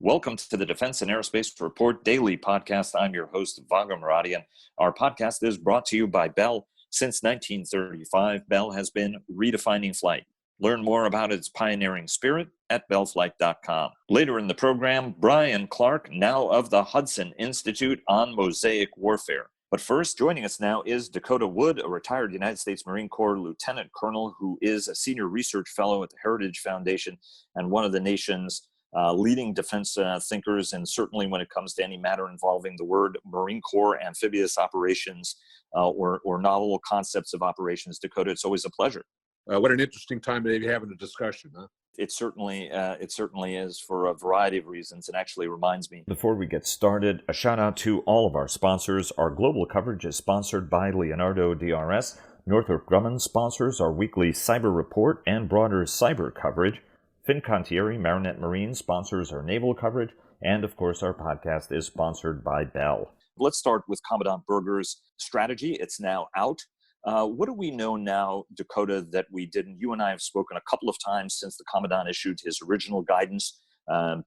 Welcome to the Defense and Aerospace Report Daily Podcast. I'm your host, Vago Muradian. Our podcast is brought to you by Bell. Since 1935, Bell has been redefining flight. Learn more about its pioneering spirit at bellflight.com. Later in the program, Brian Clark, now of the Hudson Institute on Mosaic warfare. But first, joining us now is Dakota Wood, a retired United States Marine Corps Lieutenant Colonel who is a Senior Research Fellow at the Heritage Foundation and one of the nation's leading defense thinkers, and certainly when it comes to any matter involving the word Marine Corps, amphibious operations, or novel concepts of operations. Dakota, it's always a pleasure. What an interesting time to be having a discussion, huh? It certainly is for a variety of reasons, and actually reminds me. Before we get started, a shout out to all of our sponsors. Our global coverage is sponsored by Leonardo DRS. Northrop Grumman sponsors our weekly cyber report and broader cyber coverage. Fincantieri Marinette Marine sponsors our naval coverage, and of course our podcast is sponsored by Bell. Let's start with Commandant Berger's strategy. It's now out. What do we know now, Dakota, that we didn't? You and I have spoken a couple of times since the Commandant issued his original guidance,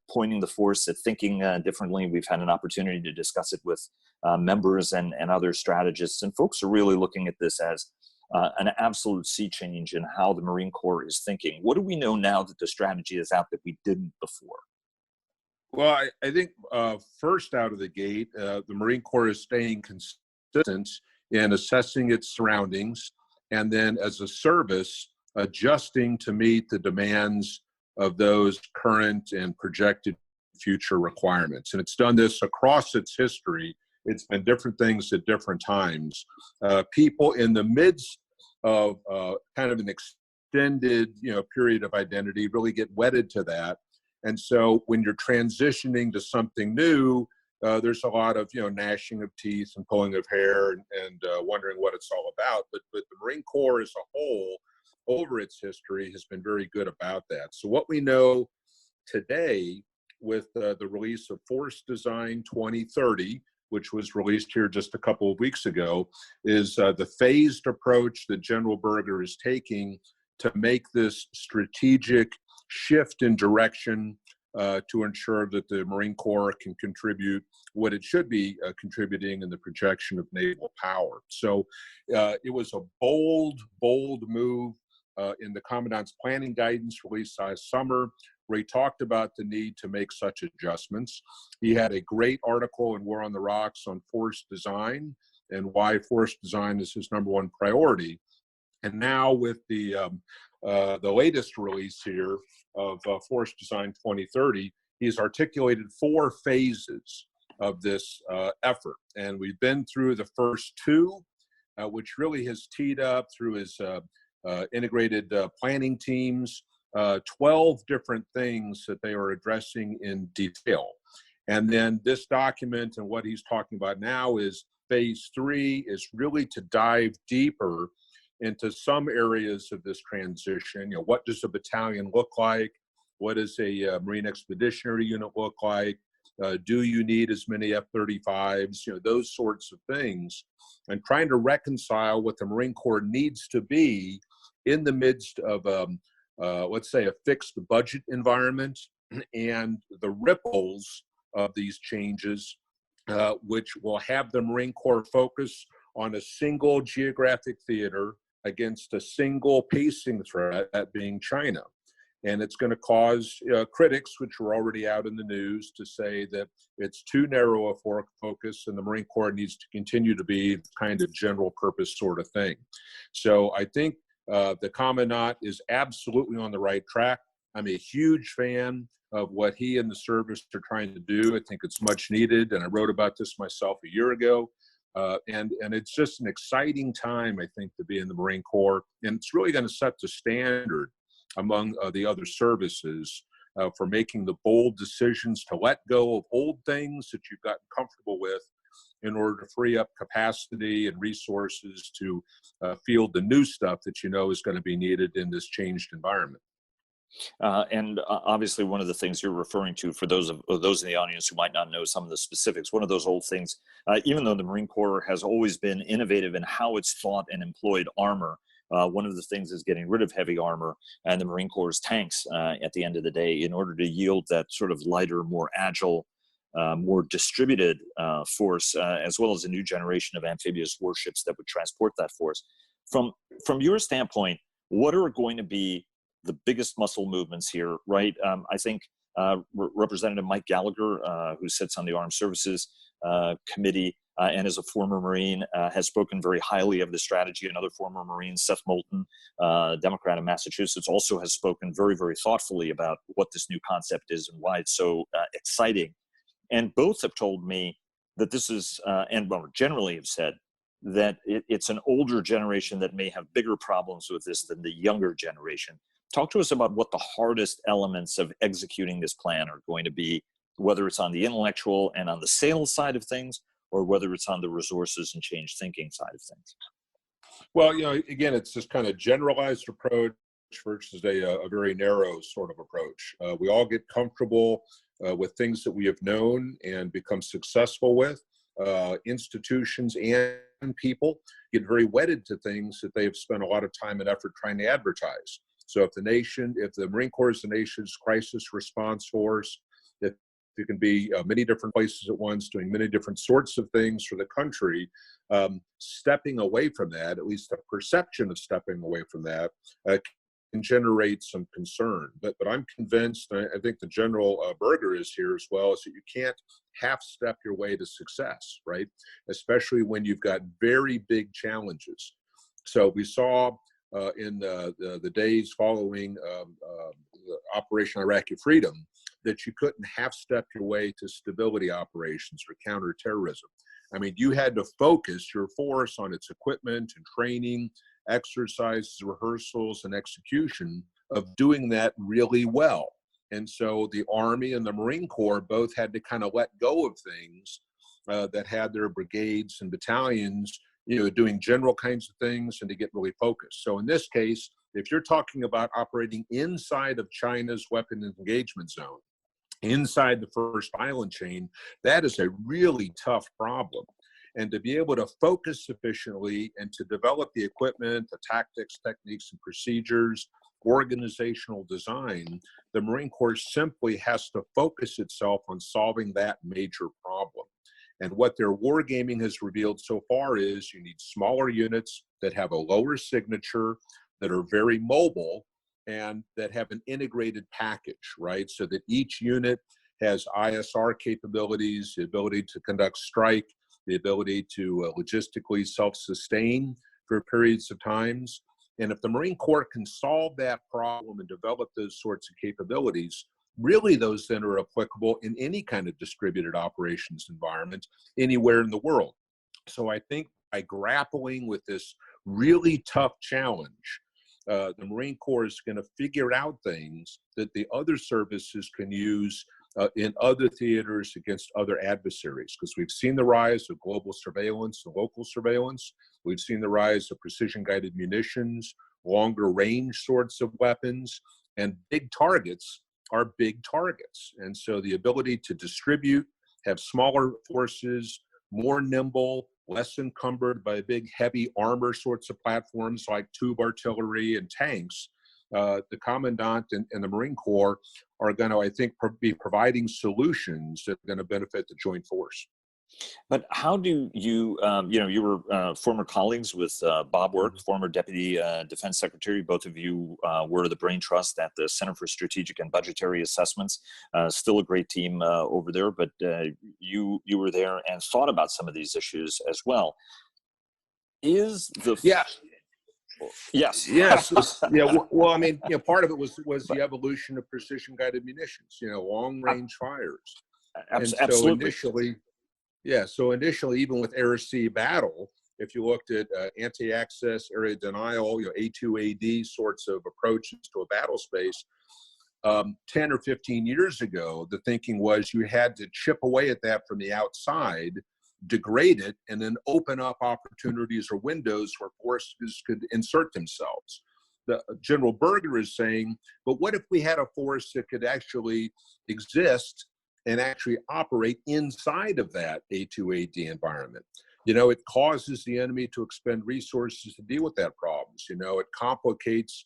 pointing the force at thinking differently. We've had an opportunity to discuss it with members and other strategists, and folks are really looking at this as an absolute sea change in how the Marine Corps is thinking. What do we know now that the strategy is out that we didn't before? Well, I think first out of the gate, the Marine Corps is staying consistent in assessing its surroundings, and then as a service, adjusting to meet the demands of those current and projected future requirements. And it's done this across its history. It's been different things at different times. People in the midst of kind of an extended, period of identity really get wedded to that. And so when you're transitioning to something new, there's a lot of, gnashing of teeth and pulling of hair and wondering what it's all about. But the Marine Corps as a whole, over its history, has been very good about that. So what we know today with the release of Force Design 2030, which was released here just a couple of weeks ago, is the phased approach that General Berger is taking to make this strategic shift in direction to ensure that the Marine Corps can contribute what it should be contributing in the projection of naval power. So it was a bold move in the Commandant's planning guidance released last summer, where he talked about the need to make such adjustments. He had a great article in War on the Rocks on force design and why force design is his number one priority. And now with the latest release here of Force Design 2030, he's articulated 4 phases of this effort. And we've been through the first 2, which really has teed up through his integrated planning teams, 12 different things that they are addressing in detail. And then this document and what he's talking about now is phase 3 is really to dive deeper into some areas of this transition. What does a battalion look like? What does a Marine Expeditionary Unit look like? Do you need as many F-35s? Those sorts of things. And trying to reconcile what the Marine Corps needs to be in the midst of let's say, a fixed budget environment and the ripples of these changes, which will have the Marine Corps focus on a single geographic theater against a single pacing threat, that being China. And it's going to cause critics, which are already out in the news, to say that it's too narrow a focus and the Marine Corps needs to continue to be kind of general purpose sort of thing. So I think the Commandant is absolutely on the right track. I'm a huge fan of what he and the service are trying to do. I think it's much needed, and I wrote about this myself a year ago. And it's just an exciting time, I think, to be in the Marine Corps, and it's really going to set the standard among the other services for making the bold decisions to let go of old things that you've gotten comfortable with in order to free up capacity and resources to field the new stuff that is going to be needed in this changed environment. And obviously, one of the things you're referring to, for those in the audience who might not know some of the specifics, one of those old things, even though the Marine Corps has always been innovative in how it's thought and employed armor, one of the things is getting rid of heavy armor and the Marine Corps' tanks at the end of the day in order to yield that sort of lighter, more agile, more distributed force, as well as a new generation of amphibious warships that would transport that force. From your standpoint, what are going to be the biggest muscle movements here, right? I think Representative Mike Gallagher, who sits on the Armed Services Committee and is a former Marine, has spoken very highly of the strategy. Another former Marine, Seth Moulton, Democrat of Massachusetts, also has spoken very, very thoughtfully about what this new concept is and why it's so exciting. And both have told me that this is, and well, generally have said, that it's an older generation that may have bigger problems with this than the younger generation. Talk to us about what the hardest elements of executing this plan are going to be, whether it's on the intellectual and on the sales side of things, or whether it's on the resources and change thinking side of things. Well, again, it's this kind of generalized approach versus a very narrow sort of approach. We all get comfortable with things that we have known and become successful with. Institutions and people get very wedded to things that they have spent a lot of time and effort trying to advertise. So if the Marine Corps is the nation's crisis response force, if it can be many different places at once, doing many different sorts of things for the country, stepping away from that, at least the perception of stepping away from that, can generate some concern. But I'm convinced, I think the General Berger is here as well, is that you can't half-step your way to success, right? Especially when you've got very big challenges. So we saw in the days following the Operation Iraqi Freedom that you couldn't half-step your way to stability operations or counterterrorism. I mean, you had to focus your force on its equipment and training, exercises, rehearsals, and execution of doing that really well. And so the Army and the Marine Corps both had to kind of let go of things that had their brigades and battalions, doing general kinds of things and to get really focused. So in this case, if you're talking about operating inside of China's weapons engagement zone, inside the first island chain, that is a really tough problem. And to be able to focus sufficiently and to develop the equipment, the tactics, techniques, and procedures, organizational design, the Marine Corps simply has to focus itself on solving that major problem. And what their wargaming has revealed so far is you need smaller units that have a lower signature, that are very mobile, and that have an integrated package, right? So that each unit has ISR capabilities, the ability to conduct strike, the ability to logistically self-sustain for periods of times. And if the Marine Corps can solve that problem and develop those sorts of capabilities, really those then are applicable in any kind of distributed operations environment anywhere in the world. So I think by grappling with this really tough challenge, the Marine Corps is going to figure out things that the other services can use in other theaters against other adversaries, because we've seen the rise of global surveillance and local surveillance. We've seen the rise of precision-guided munitions, longer range sorts of weapons, and big targets are big targets. And so the ability to distribute, have smaller forces, more nimble, less encumbered by big, heavy armor sorts of platforms like tube artillery and tanks, the Commandant and the Marine Corps are going to, I think, be providing solutions that are going to benefit the joint force. But how do you, you were former colleagues with Bob Work, former Deputy Defense Secretary. Both of you were the brain trust at the Center for Strategic and Budgetary Assessments. Still a great team over there, but you were there and thought about some of these issues as well. Is the Yes. Yeah. Well, I mean, part of it was the evolution of precision-guided munitions. Long-range fires. Absolutely. So initially, even with air-sea battle, if you looked at anti-access, area denial, A2AD sorts of approaches to a battle space, 10 or 15 years ago, the thinking was you had to chip away at that from the outside, degrade it, and then open up opportunities or windows where forces could insert themselves. The General Berger is saying, but what if we had a force that could actually exist and actually operate inside of that A2AD environment? it causes the enemy to expend resources to deal with that problems. It complicates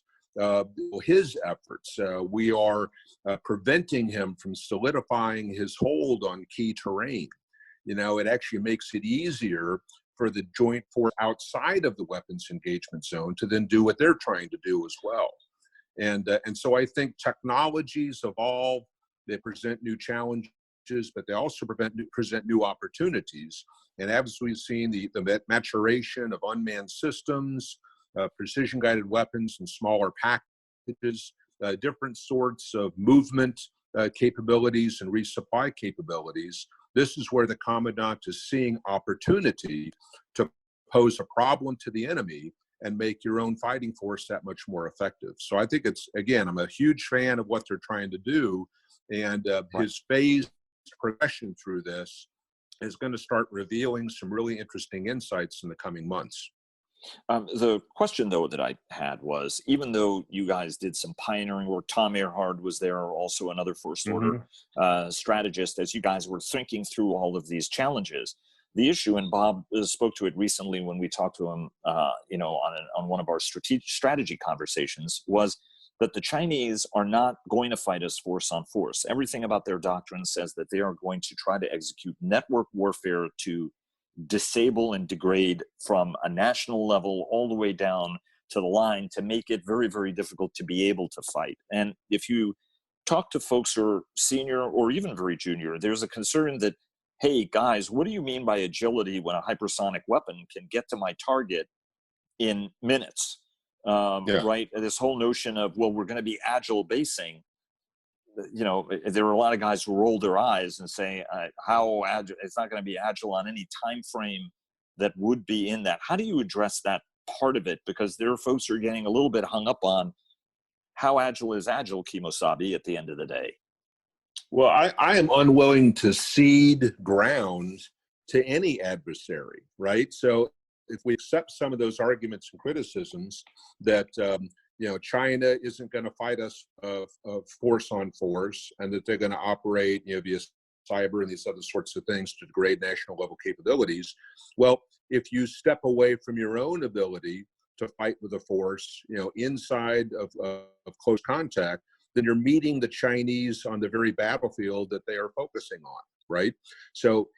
his efforts. We are preventing him from solidifying his hold on key terrain. It actually makes it easier for the joint force outside of the weapons engagement zone to then do what they're trying to do as well. And so I think technologies evolve, they present new challenges, but they also present new opportunities. And as we've seen, the maturation of unmanned systems, precision-guided weapons and smaller packages, different sorts of movement capabilities and resupply capabilities, this is where the commandant is seeing opportunity to pose a problem to the enemy and make your own fighting force that much more effective. So I think I'm a huge fan of what they're trying to do, and his phased progression through this is going to start revealing some really interesting insights in the coming months. The question, though, that I had was, even though you guys did some pioneering work, Tom Earhart was there, also another first order strategist, as you guys were thinking through all of these challenges. The issue, and Bob spoke to it recently when we talked to him, on one of our strategy conversations, was that the Chinese are not going to fight us force on force. Everything about their doctrine says that they are going to try to execute network warfare to disable and degrade from a national level all the way down to the line, to make it very, very difficult to be able to fight. And if you talk to folks who are senior or even very junior, there's a concern that, hey guys, what do you mean by agility when a hypersonic weapon can get to my target in minutes? Right? This whole notion of, well, we're going to be agile basing. There are a lot of guys who roll their eyes and say, how agile? It's not going to be agile on any time frame that would be in that. How do you address that part of it? Because there are folks who are getting a little bit hung up on how agile is agile, Kimosabe, at the end of the day. Well, I am unwilling to cede ground to any adversary, right? So if we accept some of those arguments and criticisms that China isn't going to fight us force on force, and that they're going to operate via cyber and these other sorts of things to degrade national level capabilities. Well, if you step away from your own ability to fight with a force, inside of close contact, then you're meeting the Chinese on the very battlefield that they are focusing on, right? So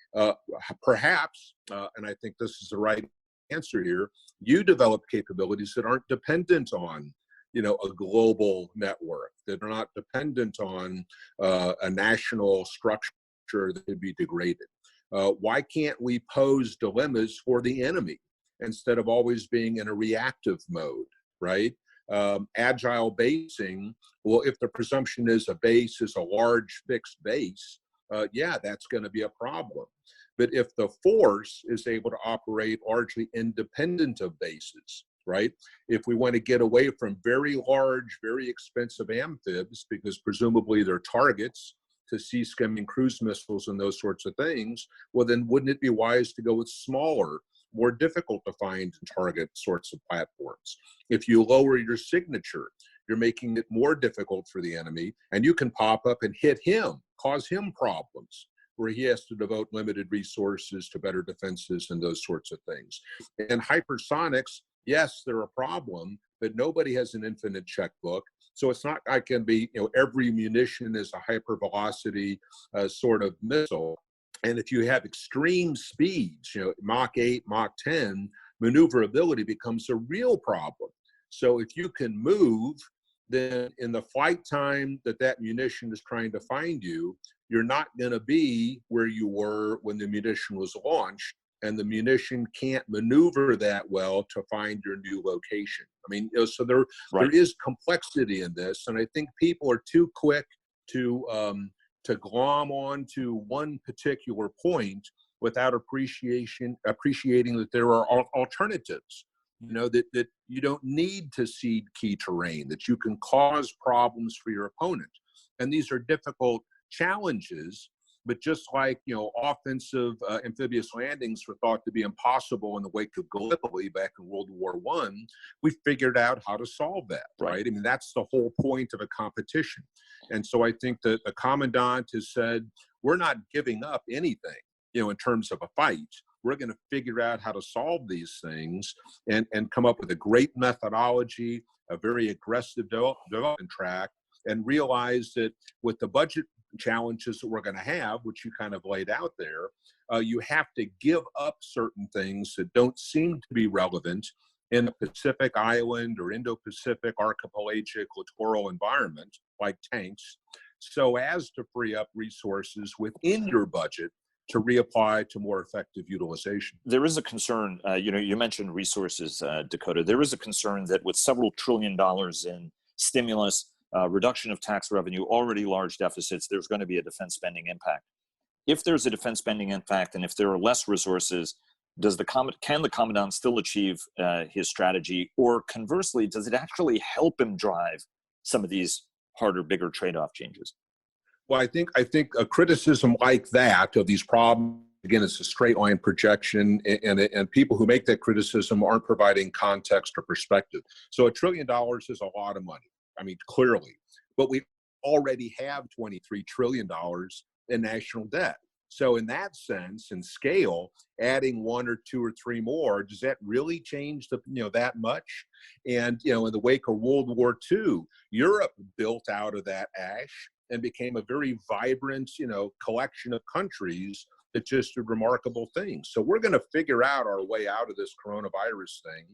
perhaps, and I think this is the right answer here, you develop capabilities that aren't dependent on a global network, that are not dependent on a national structure that could be degraded. Why can't we pose dilemmas for the enemy instead of always being in a reactive mode, right? Agile basing, well, if the presumption is a base is a large fixed base, that's going to be a problem. But if the force is able to operate largely independent of bases, right? If we want to get away from very large, very expensive amphibs, because presumably they're targets to sea-skimming cruise missiles and those sorts of things, well, then wouldn't it be wise to go with smaller, more difficult to find and target sorts of platforms? If you lower your signature, you're making it more difficult for the enemy, and you can pop up and hit him, cause him problems, where he has to devote limited resources to better defenses and those sorts of things. And hypersonics, yes, they're a problem, but nobody has an infinite checkbook. So it's not, I can be, every munition is a hypervelocity sort of missile. And if you have extreme speeds, Mach 8, Mach 10, maneuverability becomes a real problem. So if you can move, then in the flight time that munition is trying to find you, you're not going to be where you were when the munition was launched, and the munition can't maneuver that well to find your new location. I mean, so there is complexity in this, and I think people are too quick to glom on to one particular point without appreciating that there are alternatives. That you don't need to cede key terrain, that you can cause problems for your opponent. And these are difficult challenges, but just like, offensive amphibious landings were thought to be impossible in the wake of Gallipoli back in World War I, we figured out how to solve that, right? I mean, that's the whole point of a competition. And so I think that the commandant has said, we're not giving up anything, in terms of a fight. we're going to figure out how to solve these things and come up with a great methodology, a very aggressive development track, and realize that with the budget challenges that we're going to have, which you kind of laid out there, you have to give up certain things that don't seem to be relevant in the Pacific Island or Indo-Pacific archipelagic littoral environment, like tanks, so as to free up resources within your budget to reapply to more effective utilization. There is a concern, you mentioned resources, Dakota. There is a concern that with several $1 trillion in stimulus, reduction of tax revenue, already large deficits, there's going to be a defense spending impact. If there's a defense spending impact, and if there are less resources, can the commandant still achieve his strategy, or conversely, does it actually help him drive some of these harder, bigger trade-off changes? Well, I think a criticism like that of these problems, again, it's a straight line projection, and people who make that criticism aren't providing context or perspective. So $1 trillion is a lot of money. I mean, clearly, but we already have $23 trillion in national debt. So in that sense, in scale, adding 1 or 2 or 3 more, does that really change that much? And, in the wake of World War II, Europe built out of that ash and became a very vibrant, collection of countries that just did remarkable things. So we're going to figure out our way out of this coronavirus thing.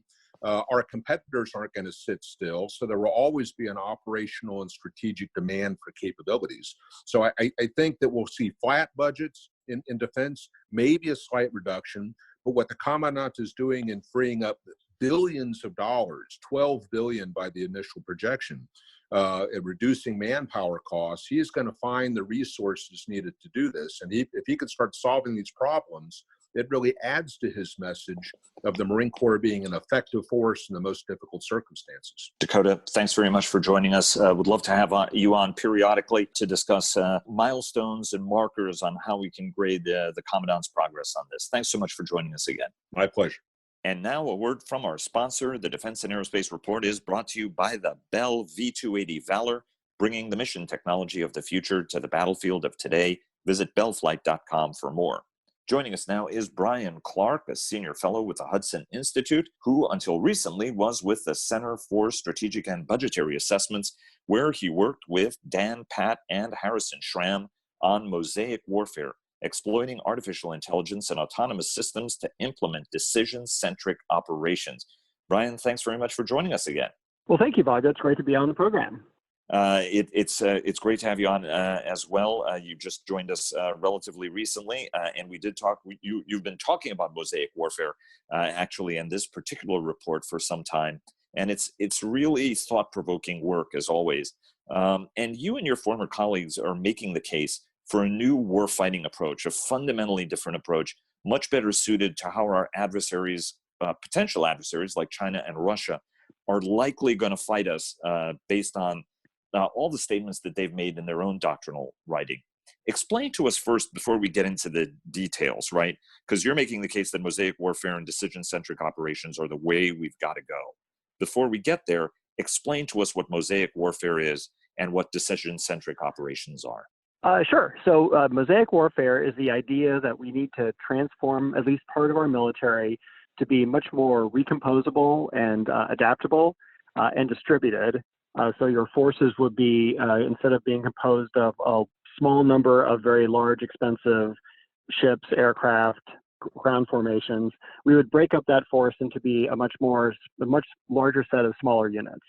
Our competitors aren't going to sit still, so there will always be an operational and strategic demand for capabilities. So I think that we'll see flat budgets in defense, maybe a slight reduction, but what the commandant is doing in freeing up billions of dollars, 12 billion by the initial projection, and reducing manpower costs, he is going to find the resources needed to do this. And if he could start solving these problems, it really adds to his message of the Marine Corps being an effective force in the most difficult circumstances. Dakota, thanks very much for joining us. Would love to have you on periodically to discuss milestones and markers on how we can grade the Commandant's progress on this. Thanks so much for joining us again. My pleasure. And now a word from our sponsor. The Defense and Aerospace Report is brought to you by the Bell V-280 Valor, bringing the mission technology of the future to the battlefield of today. Visit bellflight.com for more. Joining us now is Brian Clark, a senior fellow with the Hudson Institute, who until recently was with the Center for Strategic and Budgetary Assessments, where he worked with Dan, Pat, and Harrison Schramm on Mosaic warfare, exploiting artificial intelligence and autonomous systems to implement decision-centric operations. Brian, thanks very much for joining us again. Well, thank you, Vaga. It's great to be on the program. It's great to have you on as well. You just joined us relatively recently, and we did talk. You've been talking about Mosaic warfare actually in this particular report for some time, and it's really thought-provoking work as always. And you and your former colleagues are making the case for a new warfighting approach, a fundamentally different approach, much better suited to how our adversaries, potential adversaries like China and Russia, are likely going to fight us based on all the statements that they've made in their own doctrinal writing. Explain to us first, before we get into the details, right? Because you're making the case that Mosaic warfare and decision-centric operations are the way we've got to go. Before we get there, explain to us what Mosaic warfare is and what decision-centric operations are. Sure. So Mosaic warfare is the idea that we need to transform at least part of our military to be much more recomposable and adaptable and distributed. So your forces would be, instead of being composed of a small number of very large, expensive ships, aircraft, ground formations, we would break up that force into be a much larger set of smaller units.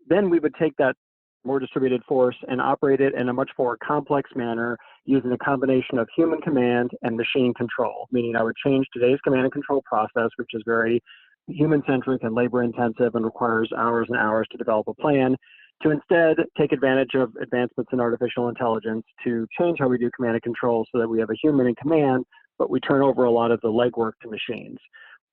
Then we would take that more distributed force and operate it in a much more complex manner using a combination of human command and machine control, meaning I would change today's command and control process, which is very human-centric and labor-intensive and requires hours and hours to develop a plan, to instead take advantage of advancements in artificial intelligence to change how we do command and control so that we have a human in command, but we turn over a lot of the legwork to machines.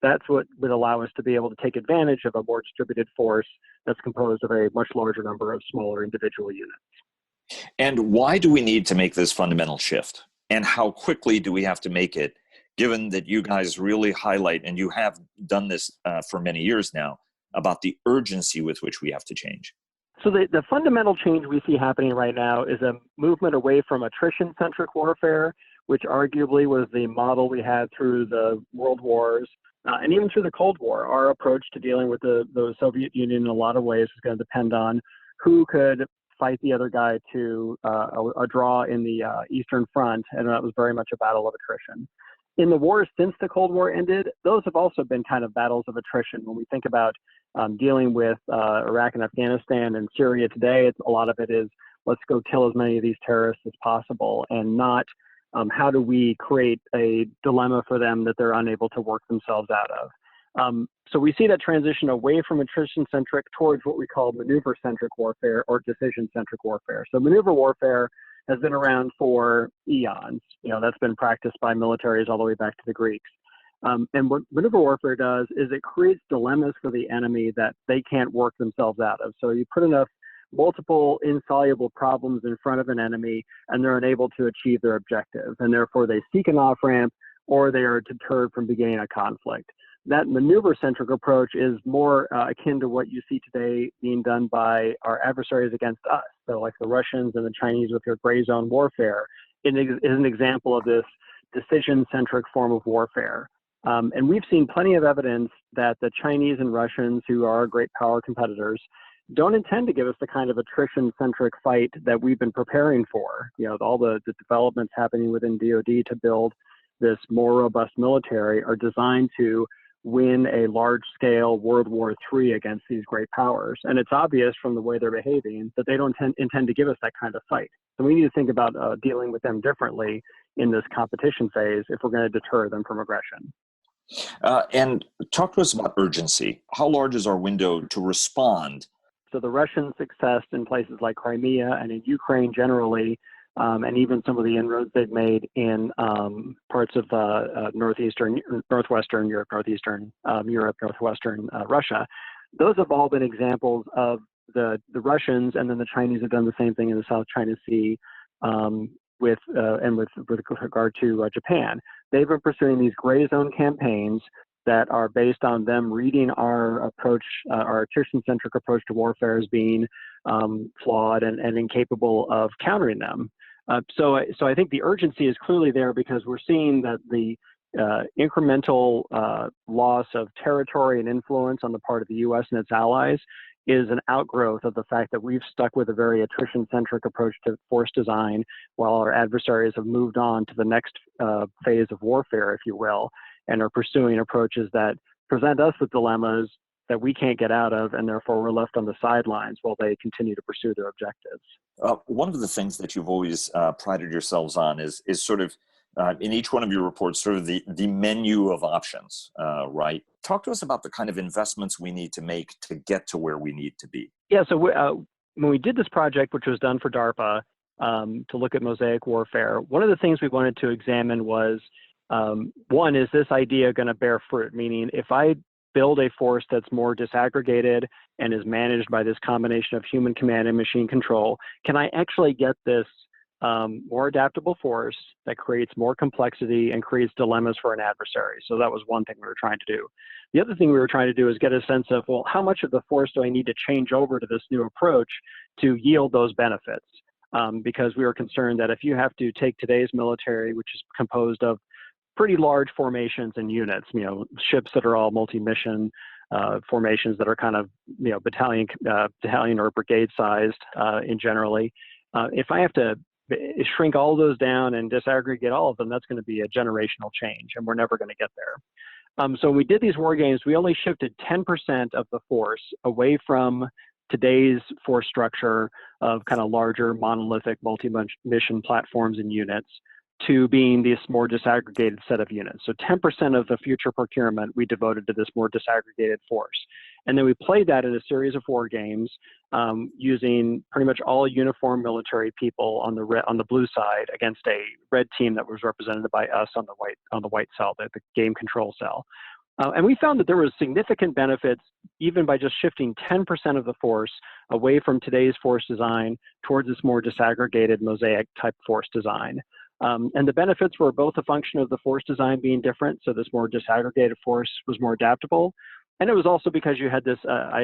That's what would allow us to be able to take advantage of a more distributed force that's composed of a much larger number of smaller individual units. And why do we need to make this fundamental shift? And how quickly do we have to make it, given that you guys really highlight, and you have done this for many years now, about the urgency with which we have to change? So the fundamental change we see happening right now is a movement away from attrition-centric warfare, which arguably was the model we had through the World Wars and even through the Cold War. Our approach to dealing with the Soviet Union in a lot of ways is going to depend on who could fight the other guy to a draw in the Eastern Front, and that was very much a battle of attrition. In the wars since the Cold War ended, those have also been kind of battles of attrition. When we think about dealing with Iraq and Afghanistan and Syria today, a lot of it is let's go kill as many of these terrorists as possible, and not how do we create a dilemma for them that they're unable to work themselves out of. So we see that transition away from attrition-centric towards what we call maneuver-centric warfare or decision-centric warfare. So maneuver warfare has been around for eons. That's been practiced by militaries all the way back to the Greeks. And what maneuver warfare does is it creates dilemmas for the enemy that they can't work themselves out of. So you put enough multiple insoluble problems in front of an enemy and they're unable to achieve their objective. And therefore they seek an off-ramp or they are deterred from beginning a conflict. That maneuver-centric approach is more akin to what you see today being done by our adversaries against us. So like the Russians and the Chinese with their gray zone warfare is an example of this decision-centric form of warfare. And we've seen plenty of evidence that the Chinese and Russians, who are great power competitors, don't intend to give us the kind of attrition-centric fight that we've been preparing for. All the developments happening within DoD to build this more robust military are designed to win a large-scale World War III against these great powers. And it's obvious from the way they're behaving that they don't intend to give us that kind of fight. So we need to think about dealing with them differently in this competition phase if we're going to deter them from aggression. And talk to us about urgency. How large is our window to respond? So the Russian success in places like Crimea and in Ukraine generally, and even some of the inroads they've made in parts of northwestern Europe, northwestern Russia, those have all been examples of the Russians, and then the Chinese have done the same thing in the South China Sea with regard to Japan. They've been pursuing these gray zone campaigns that are based on them reading our approach, our attrition-centric approach to warfare as being flawed and incapable of countering them. So I think the urgency is clearly there because we're seeing that the incremental loss of territory and influence on the part of the U.S. and its allies is an outgrowth of the fact that we've stuck with a very attrition-centric approach to force design while our adversaries have moved on to the next phase of warfare, if you will, and are pursuing approaches that present us with dilemmas that we can't get out of, and therefore we're left on the sidelines while they continue to pursue their objectives. One of the things that you've always prided yourselves on is sort of, in each one of your reports, sort of the menu of options, right? Talk to us about the kind of investments we need to make to get to where we need to be. Yeah, so when we did this project, which was done for DARPA, to look at Mosaic warfare, one of the things we wanted to examine was, one, is this idea going to bear fruit? Meaning, if I build a force that's more disaggregated and is managed by this combination of human command and machine control, can I actually get this more adaptable force that creates more complexity and creates dilemmas for an adversary? So that was one thing we were trying to do. The other thing we were trying to do is get a sense of, well, how much of the force do I need to change over to this new approach to yield those benefits? Because we were concerned that if you have to take today's military, which is composed of pretty large formations and units, ships that are all multi-mission formations that are kind of, battalion or brigade sized in generally. If I have to shrink all those down and disaggregate all of them, that's going to be a generational change, and we're never going to get there. So when we did these war games, we only shifted 10% of the force away from today's force structure of kind of larger monolithic multi-mission platforms and units to being this more disaggregated set of units. So 10% of the future procurement we devoted to this more disaggregated force. And then we played that in a series of war games using pretty much all uniformed military people on the blue side against a red team that was represented by us on the white cell, the game control cell. And we found that there was significant benefits even by just shifting 10% of the force away from today's force design towards this more disaggregated Mosaic type force design. And the benefits were both a function of the force design being different, so this more disaggregated force was more adaptable, and it was also because you had this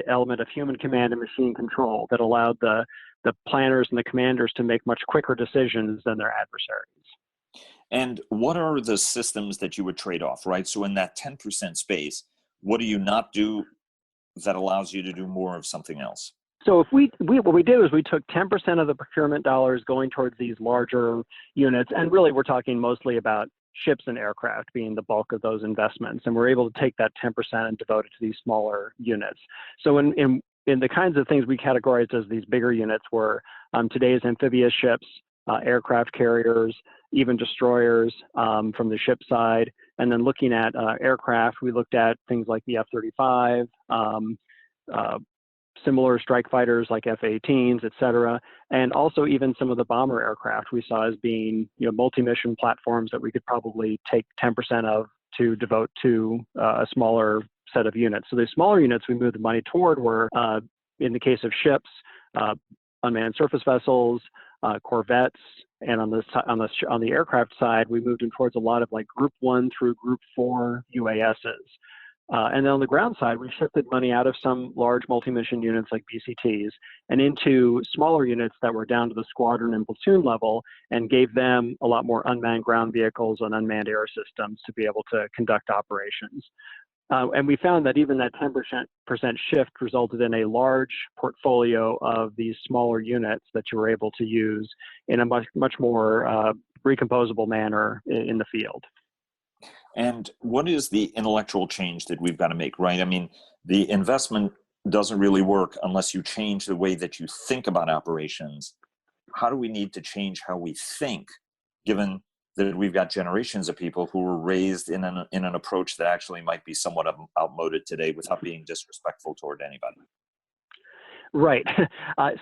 element of human command and machine control that allowed the planners and the commanders to make much quicker decisions than their adversaries. And what are the systems that you would trade off, right? So in that 10% space, what do you not do that allows you to do more of something else? So if what we did was we took 10% of the procurement dollars going towards these larger units, and really we're talking mostly about ships and aircraft being the bulk of those investments, and we're able to take that 10% and devote it to these smaller units. So in the kinds of things we categorized as these bigger units were today's amphibious ships, aircraft carriers, even destroyers from the ship side, and then looking at aircraft, we looked at things like the F-35, similar strike fighters like F-18s, et cetera, and also even some of the bomber aircraft we saw as being, multi-mission platforms that we could probably take 10% of to devote to a smaller set of units. So the smaller units we moved the money toward were, in the case of ships, unmanned surface vessels, corvettes, and on the aircraft side, we moved in towards a lot of like Group 1 through Group 4 UASs. And then on the ground side, we shifted money out of some large multi-mission units like BCTs and into smaller units that were down to the squadron and platoon level, and gave them a lot more unmanned ground vehicles and unmanned air systems to be able to conduct operations. And we found that even that 10% shift resulted in a large portfolio of these smaller units that you were able to use in a much more recomposable manner in the field. And what is the intellectual change that we've got to make, right? I mean, the investment doesn't really work unless you change the way that you think about operations. How do we need to change how we think, given that we've got generations of people who were raised in an approach that actually might be somewhat outmoded today without being disrespectful toward anybody? Right.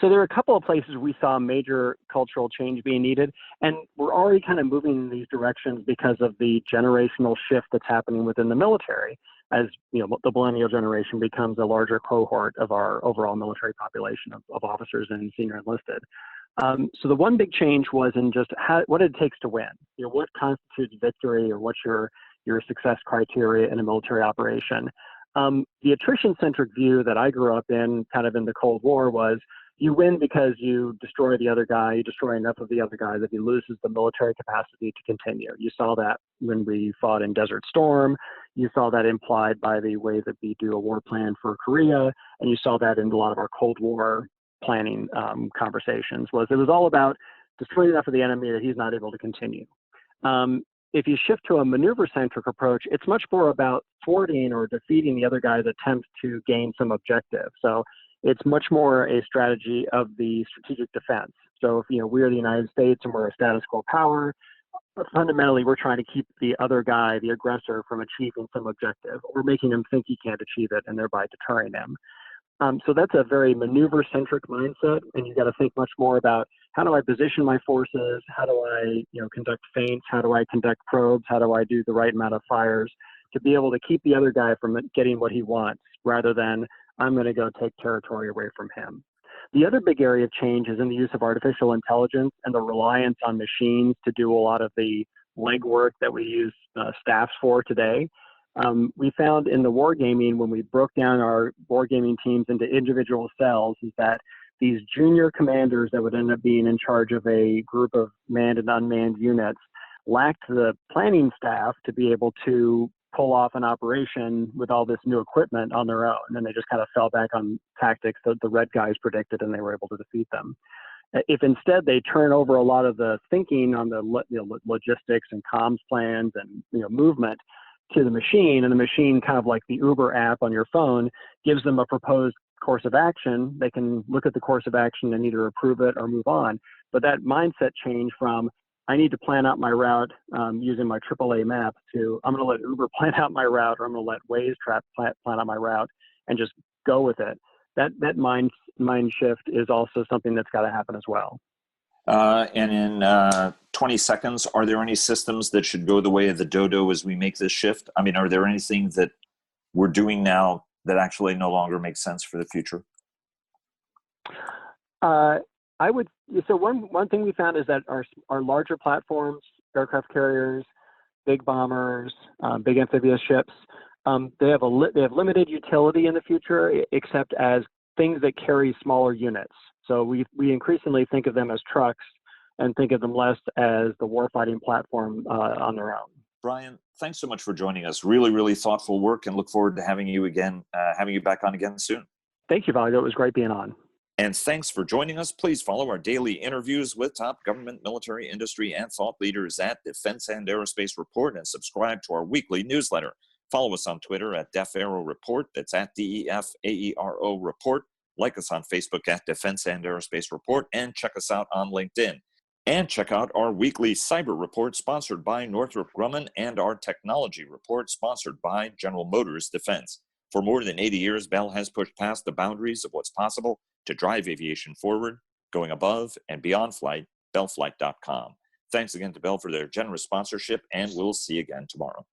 So there are a couple of places we saw major cultural change being needed, and we're already kind of moving in these directions because of the generational shift that's happening within the military. As the millennial generation becomes a larger cohort of our overall military population of officers and senior enlisted. So the one big change was in just what it takes to win. What constitutes victory, or what's your success criteria in a military operation. The attrition-centric view that I grew up in, kind of in the Cold War, was you win because you destroy the other guy, you destroy enough of the other guy that he loses the military capacity to continue. You saw that when we fought in Desert Storm. You saw that implied by the way that we do a war plan for Korea, and you saw that in a lot of our Cold War planning conversations. It was all about destroying enough of the enemy that he's not able to continue. If you shift to a maneuver-centric approach, it's much more about thwarting or defeating the other guy's attempt to gain some objective. So it's much more a strategy of the strategic defense. So if we're the United States and we're a status quo power, but fundamentally we're trying to keep the other guy, the aggressor, from achieving some objective, or making him think he can't achieve it and thereby deterring him. So that's a very maneuver-centric mindset, and you got to think much more about how do I position my forces, how do I conduct feints, how do I conduct probes, how do I do the right amount of fires to be able to keep the other guy from getting what he wants, rather than I'm going to go take territory away from him. The other big area of change is in the use of artificial intelligence and the reliance on machines to do a lot of the legwork that we use staffs for today. We found in the wargaming, when we broke down our wargaming teams into individual cells, is that these junior commanders that would end up being in charge of a group of manned and unmanned units lacked the planning staff to be able to pull off an operation with all this new equipment on their own. And they just kind of fell back on tactics that the red guys predicted, and they were able to defeat them. If instead they turn over a lot of the thinking on the logistics and comms plans and movement to the machine, and the machine, kind of like the Uber app on your phone, gives them a proposed course of action, they can look at the course of action and either approve it or move on. But that mindset change from I need to plan out my route using my AAA map to I'm going to let Uber plan out my route, or I'm going to let Waze plan out my route and just go with it. That mind shift is also something that's got to happen as well. And in 20 seconds, are there any systems that should go the way of the dodo as we make this shift? I mean, are there anything that we're doing now that actually no longer makes sense for the future? So one thing we found is that our larger platforms, aircraft carriers, big bombers, big amphibious ships, they have limited utility in the future, except as things that carry smaller units. So we increasingly think of them as trucks and think of them less as the warfighting platform on their own. Brian, thanks so much for joining us. Really, really thoughtful work, and look forward to having you back on again soon. Thank you, Vago. It was great being on. And thanks for joining us. Please follow our daily interviews with top government, military, industry, and thought leaders at Defense and Aerospace Report, and subscribe to our weekly newsletter. Follow us on Twitter at DEFAERO Report. That's at DEFAERO Report. Like us on Facebook at Defense and Aerospace Report, and check us out on LinkedIn. And check out our weekly cyber report sponsored by Northrop Grumman, and our technology report sponsored by General Motors Defense. For more than 80 years, Bell has pushed past the boundaries of what's possible to drive aviation forward, going above and beyond flight, bellflight.com. Thanks again to Bell for their generous sponsorship, and we'll see you again tomorrow.